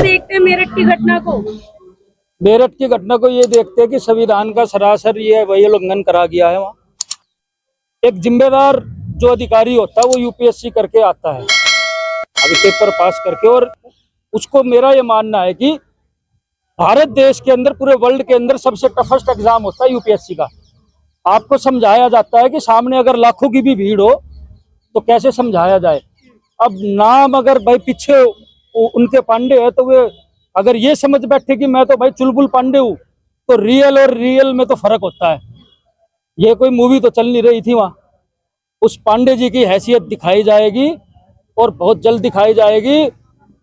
देखते हैं मेरठ की घटना को? मेरठ की घटना को ये देखते हैं कि संविधान का सरासर ये वही उल्लंघन करा गया है। वहाँ एक जिम्मेदार जो अधिकारी होता है वो यूपीएससी करके आता है, अभी पेपर पास करके, और उसको मेरा ये मानना है कि भारत देश के अंदर, पूरे वर्ल्ड के अंदर सबसे टफेस्ट एग्जाम होता है यूपीएससी का। आपको समझाया जाता है कि सामने अगर लाखों की भी भीड़ हो तो कैसे समझाया जाए। अब नाम अगर भाई पीछे उनके पांडे है तो वे अगर ये समझ बैठे कि मैं तो भाई चुलबुल पांडे हूँ, तो रियल और रियल में तो फर्क होता है। ये कोई मूवी तो चल नहीं रही थी वहाँ। उस पांडे जी की हैसियत दिखाई जाएगी और बहुत जल्द दिखाई जाएगी,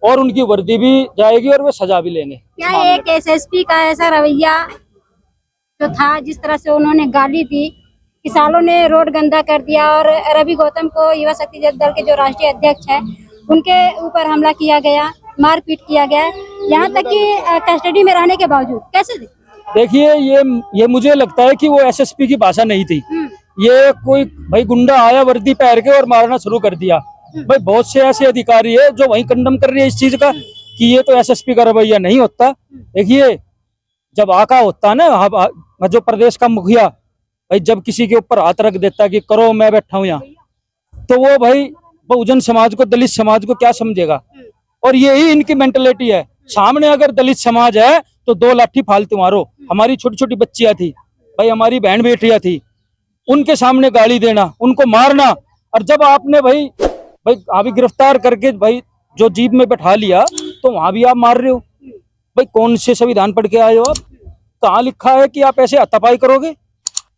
और उनकी वर्दी भी जाएगी और वे सजा भी लेंगे। क्या एक एसएसपी का ऐसा रवैया जो था, जिस तरह से उन्होंने गाली दी, किसानों ने रोड गंदा कर दिया, और रवि गौतम को युवा शक्ति दल के जो राष्ट्रीय अध्यक्ष है उनके ऊपर हमला किया गया, मारपीट किया गया, यहाँ तक कि कस्टडी में रहने के बावजूद, कैसे? देखिए, ये मुझे लगता है कि वो एसएसपी की भाषा नहीं थी। ये कोई भाई गुंडा आया वर्दी पहन के और मारना शुरू कर दिया। भाई बहुत से ऐसे अधिकारी है जो वहीं कंडम कर रही है इस चीज का कि ये तो एसएसपी का रवैया नहीं होता। देखिए, जब आका होता है ना, जो प्रदेश का मुखिया, भाई जब किसी के ऊपर हाथ रख देता कि करो मैं बैठा हूँ यहाँ, तो वो भाई बहुजन समाज को, दलित समाज को क्या समझेगा। और यही इनकी मेंटलिटी है। सामने अगर दलित समाज है तो दो लाठी फालतू मारो। हमारी छोटी छोटी बच्चियां थी भाई, हमारी बहन बेटियां थी, उनके सामने गाली देना, उनको मारना। और जब आपने भाई अभी गिरफ्तार करके भाई जो जीप में बैठा लिया तो वहां भी आप मार रहे हो। भाई कौन से संविधान पढ़ के आए हो आप? कहाँ लिखा है कि आप ऐसे हत्यापाई करोगे?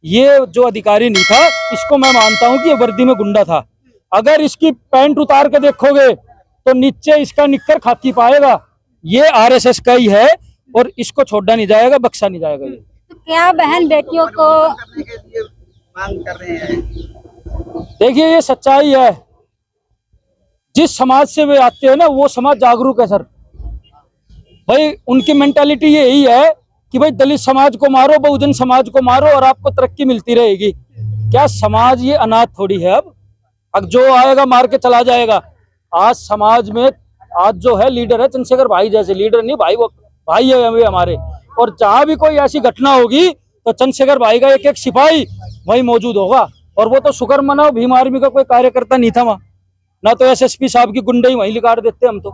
ये जो अधिकारी नहीं था, इसको मैं मानता हूँ कि ये वर्दी में गुंडा था। अगर इसकी पैंट उतार के देखोगे तो नीचे इसका निक्कर खाकी पाएगा। ये आरएसएस का ही है और इसको छोड़ा नहीं जाएगा, बख्शा नहीं जाएगा। ये तो क्या बहन बेटियों को मांग कर रहे हैं? देखिए, ये सच्चाई है। जिस समाज से वे आते हैं ना, वो समाज जागरूक है सर। भाई उनकी मेंटालिटी यही है कि भाई दलित समाज को मारो, बहुजन समाज को मारो और आपको तरक्की मिलती रहेगी। क्या समाज ये अनाथ थोड़ी है। अब जो आएगा मार के चला जाएगा। आज समाज में आज जो है लीडर है चंद्रशेखर भाई जैसे लीडर नहीं भाई, वो भाई है वे हमारे। और जहां भी कोई ऐसी घटना होगी तो चंद्रशेखर भाई का एक एक सिपाही वही मौजूद होगा। और वो तो शुक्र मनाओ भीम आर्मी का कोई कार्यकर्ता नहीं था वहां, ना तो एसएसपी साहब की गुंडे ही वहीं लिकार देते हम तो।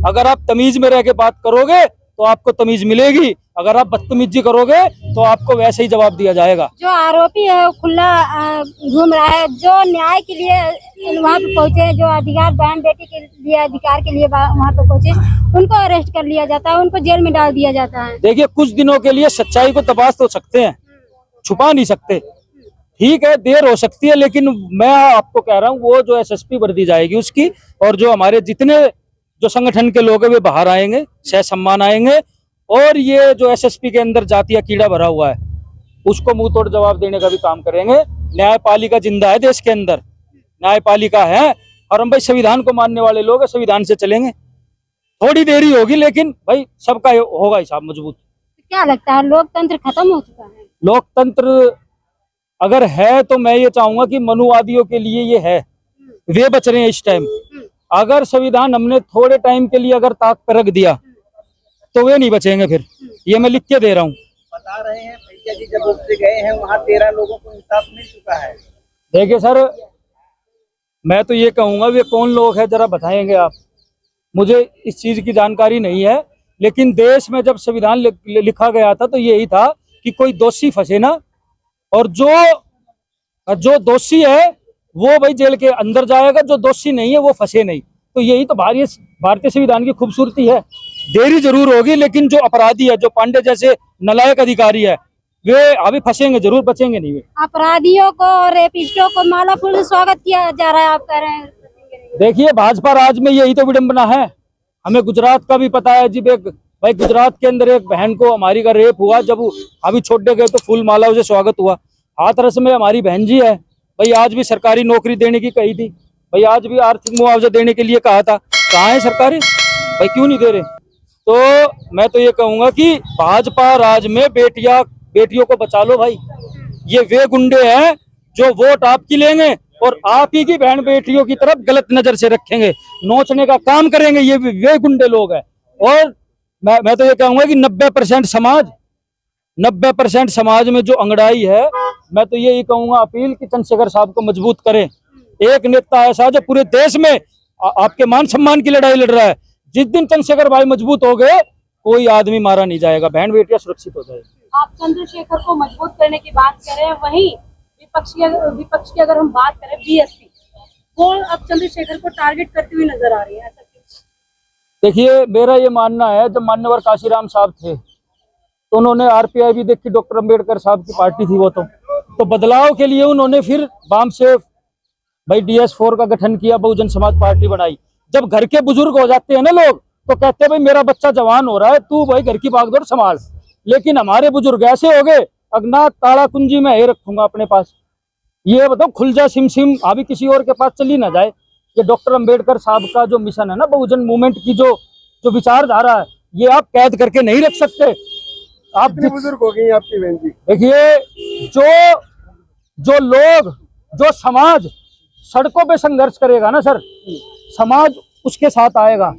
अगर आप तमीज में रह के बात करोगे तो आपको तमीज मिलेगी, अगर आप बदतमीजी करोगे तो आपको वैसे ही जवाब दिया जाएगा। जो आरोपी है वो खुला घूम रहा है, जो न्याय के लिए वहाँ पे पहुँचे, जो अधिकार बहन बेटी के लिए अधिकार के लिए वहाँ पे पहुँचे, उनको अरेस्ट कर लिया जाता है, उनको जेल में डाल दिया जाता है। देखिए, कुछ दिनों के लिए सच्चाई को दबा तो सकते हैं, छुपा नहीं सकते। ठीक है, देर हो सकती है, लेकिन मैं आपको कह रहा हूँ वो जो एसएसपी वर्दी जाएगी उसकी, और जो हमारे जितने जो संगठन के लोग हैं वे बाहर आएंगे, सह सम्मान आएंगे। और ये जो एसएसपी के अंदर जातीय कीड़ा भरा हुआ है उसको मुंह तोड़ जवाब देने का भी काम करेंगे। न्यायपालिका जिंदा है देश के अंदर, न्यायपालिका है, और हम भाई संविधान को मानने वाले लोग हैं, संविधान से चलेंगे। थोड़ी देरी होगी लेकिन भाई सबका होगा हिसाब मजबूत। क्या लगता है, लोकतंत्र खत्म हो चुका है? लोकतंत्र अगर है तो मैं ये चाहूंगा कि मनुवादियों के लिए ये है, वे बच रहे हैं इस टाइम। अगर संविधान हमने थोड़े टाइम के लिए अगर ताक पर रख दिया तो वे नहीं बचेंगे फिर। ये मैं लिख के दे रहा हूँ। बता रहे हैं भैया जी जब उससे गए हैं वहाँ 13 लोगों को इंसाफ मिल चुका है। देखिए सर, मैं तो ये कहूंगा वे कौन लोग हैं जरा बताएंगे आप? मुझे इस चीज की जानकारी नहीं है, लेकिन देश में जब संविधान लिखा गया था तो यही था कि कोई दोषी फंसे ना, और जो दोषी है वो भाई जेल के अंदर जाएगा, जो दोषी नहीं है वो फंसे नहीं। तो यही तो भारतीय संविधान की खूबसूरती है। देरी जरूर होगी लेकिन जो अपराधी है, जो पांडे जैसे नलायक अधिकारी है, वे अभी फंसेंगे जरूर, बचेंगे नहीं वे। अपराधियों को और रेपिस्टों को माला फूल से स्वागत किया जा रहा है, आप कह रहे हैं? देखिए, भाजपा राज में यही तो विडंबना है। हमें गुजरात का भी पता है जी। भाई गुजरात के अंदर एक बहन को हमारी का रेप हुआ, जब अभी छोड़े गए तो फूल माला से स्वागत हुआ। हाथरस में हमारी बहन जी है भाई, आज भी सरकारी नौकरी देने की कही थी भाई, आज भी आर्थिक मुआवजा देने के लिए कहा था। कहाँ है सरकारी भाई, क्यों नहीं दे रहे? तो मैं तो ये कहूंगा कि भाजपा राज में बेटियों को बचा लो भाई। ये वे गुंडे हैं जो वोट आपकी लेंगे और आप ही की बहन बेटियों की तरफ गलत नजर से रखेंगे, नोचने का काम करेंगे। ये वे गुंडे लोग हैं। और मैं तो ये कहूंगा कि 90% समाज में जो अंगड़ाई है, मैं तो यही कहूंगा अपील कि चंद्रशेखर साहब को मजबूत करें। एक नेता ऐसा जो पूरे देश में आपके मान सम्मान की लड़ाई लड़ रहा है, जिस दिन चंद्रशेखर भाई मजबूत हो गए, कोई आदमी मारा नहीं जाएगा, बहन बेटियां सुरक्षित हो जाएगी। आप चंद्रशेखर को मजबूत करने की बात करें, वहीं विपक्ष की अगर हम बात करें बीएसपी, वो अब चंद्रशेखर को टारगेट करती हुई नजर आ रही है, ऐसा क्यों? देखिए, मेरा ये मानना है, जब मान्यवर काशीराम साहब थे तो उन्होंने आरपीआई भी देखी, डॉक्टर अंबेडकर साहब की पार्टी थी वो, तो बदलाव के लिए उन्होंने फिर वाम से भाई DS4 का गठन किया, बहुजन समाज पार्टी बनाई। जब घर के बुजुर्ग हो जाते हैं ना लोग, तो कहते हैं भाई मेरा बच्चा जवान हो रहा है, तू भाई घर की भागदौड़ संभाल। लेकिन हमारे बुजुर्ग ऐसे हो गए, अगना ताला कुंजी में ही रखूंगा अपने पास, ये बताओ खुल जा सिम सिम, अभी किसी और के पास चली ना जाए। ये डॉक्टर अंबेडकर साहब का जो मिशन है ना, बहुजन मूवमेंट की जो विचारधारा है, ये आप कैद करके नहीं रख सकते। आप बुजुर्ग हो गई आपकी बहन जी। देखिए, जो लोग, जो समाज सड़कों पे संघर्ष करेगा ना सर, समाज उसके साथ आएगा।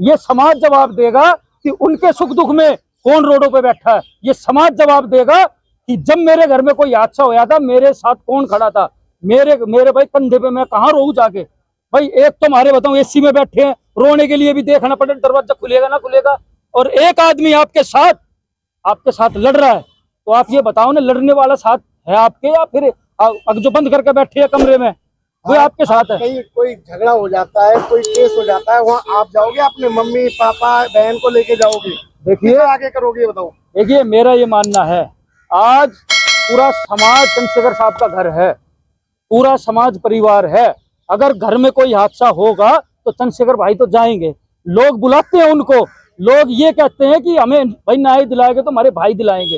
ये समाज जवाब देगा कि उनके सुख दुख में कौन रोडों पे बैठा है। ये समाज जवाब देगा कि जब मेरे घर में कोई हादसा होया था, मेरे साथ कौन खड़ा था, मेरे भाई कंधे पे मैं कहाँ रोऊं जाके। भाई एक तो हमारे बताऊं एसी में बैठे हैं, रोने के लिए भी देखना पड़े दरवाजा खुलेगा ना खुलेगा, और एक आदमी आपके साथ लड़ रहा है, तो आप ये बताओ ना, लड़ने वाला साथ है आपके या फिर जो बंद करके बैठे है कमरे में वो आपके साथ है। कहीं कोई झगड़ा हो जाता है, कोई केस हो जाता है, वहाँ आप जाओगे, अपने मम्मी पापा बहन को लेके जाओगे, देखिए आगे करोगे बताओ। देखिए, मेरा ये मानना है, आज पूरा समाज चंद्रशेखर साहब का घर है, पूरा समाज परिवार है। अगर घर में कोई हादसा होगा तो चंद्रशेखर भाई तो जाएंगे, लोग बुलाते हैं उनको, लोग ये कहते हैं कि हमें भाई न्याय दिलाएंगे तो हमारे भाई दिलाएंगे,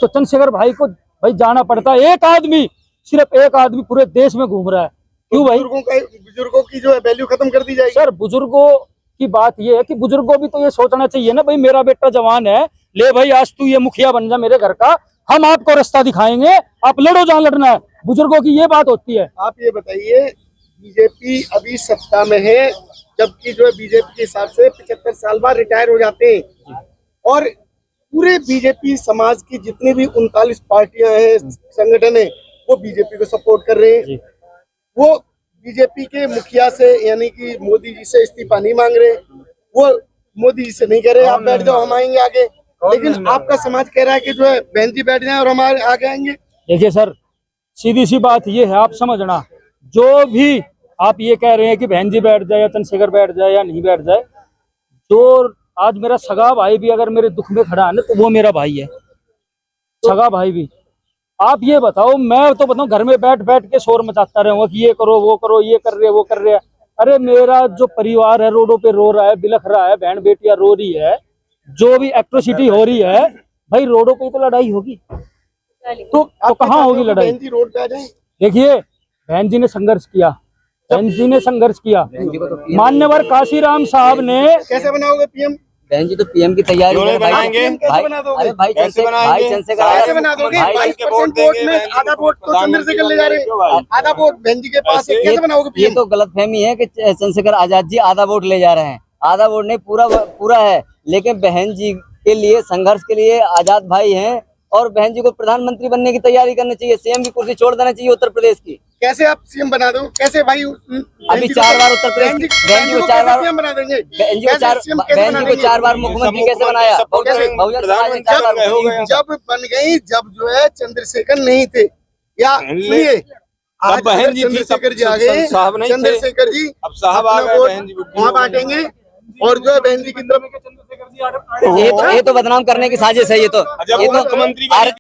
तो चंद्रशेखर भाई को भाई जाना पड़ता है। एक आदमी, सिर्फ एक आदमी पूरे देश में घूम रहा है, क्यों भाई? बुजुर्गों की जो है वैल्यू खत्म कर दी जाएगी। सर, बुजुर्गों की बात ये है कि बुजुर्गों भी तो ये सोचना चाहिए ना, भाई मेरा बेटा जवान है, ले भाई आज तू ये मुखिया बन जा मेरे घर का, हम आपको रास्ता दिखाएंगे, आप लड़ो जहाँ लड़ना है। बुजुर्गों की ये बात होती है। आप ये बताइए, बीजेपी अभी सत्ता में है, जबकि जो है बीजेपी के हिसाब से 75 साल बाद रिटायर हो जाते हैं, और पूरे बीजेपी समाज की जितनी भी 39 पार्टियां हैं, संगठन है, वो बीजेपी को सपोर्ट कर रहे हैं। वो बीजेपी के मुखिया से यानी कि मोदी जी से इस्तीफा नहीं मांग रहे, वो मोदी जी से नहीं कह रहे आप बैठ जाओ हम आएंगे आगे, लेकिन आपका समाज कह रहा है कि जो है बहन जी बैठ जाए और हमारे आगे आएंगे। देखिए सर, सीधी सी बात ये है, आप समझना, जो भी आप ये कह रहे हैं कि बहन जी बैठ जाए या चंद्रशेखर बैठ जाए या नहीं बैठ जाए, तो आज मेरा सगा भाई भी अगर मेरे दुख में खड़ा है ना, तो वो मेरा भाई है, सगा भाई भी। आप ये बताओ, मैं तो बताऊं घर में बैठ बैठ के शोर मचाता रहूंगा कि ये करो वो करो, ये कर रहे वो कर रहे। अरे मेरा जो परिवार है रोडों पे रो रहा है, बिलख रहा है, बहन बेटियां रो रही है, जो भी एट्रोसिटी हो रही है, भाई रोडों पे तो लड़ाई होगी, तो कहाँ होगी लड़ाई? बहन जी रोड पे आ जाए। देखिए, बहन जी ने संघर्ष किया, बहन जी ने संघर्ष किया। मान्यवर काशीराम साहब ने कैसे बनाओगे पीएम? बहन जी तो पीएम की तैयारी है भाई। कैसे बना दोगे? अरे भाई चंद्रशेखर कैसे बना दोगे? 22% वोट में आधा वोट तो चंद्रशेखर ले जा रहे हैं, आधा वोट बहन जी के पास है, कैसे बनाओगे ये पीएम? तो गलतफहमी है कि चंद्रशेखर आजाद जी आधा वोट ले जा रहे हैं, आधा वोट नहीं पूरा है। लेकिन बहन जी के लिए संघर्ष के लिए आजाद भाई हैं, और बहन जी को प्रधानमंत्री बनने की तैयारी करनी चाहिए, सीएम की कुर्सी छोड़ देना चाहिए उत्तर प्रदेश की। कैसे आप सीएम बना दो? कैसे भाई? अभी 4 बार उत्तर प्रदेश बहन जी को 4 बार बना देंगे, बहन जी को 4 बार मुख्यमंत्री कैसे बनाया? बहुजन समाज ने 4 बार जब बन गई, जब जो है चंद्रशेखर नहीं थे, या सुनिए आज बहन जी थी, चंद्रशेखर जी आ गए, साहब नहीं थे, चंद्रशेखर जी अब साहब आ गए, बहन जी वहाँ बांटेंगे, और जो है बहन जी की तरफ ये तो बदनाम करने की साजिश है। ये तो मुख्यमंत्री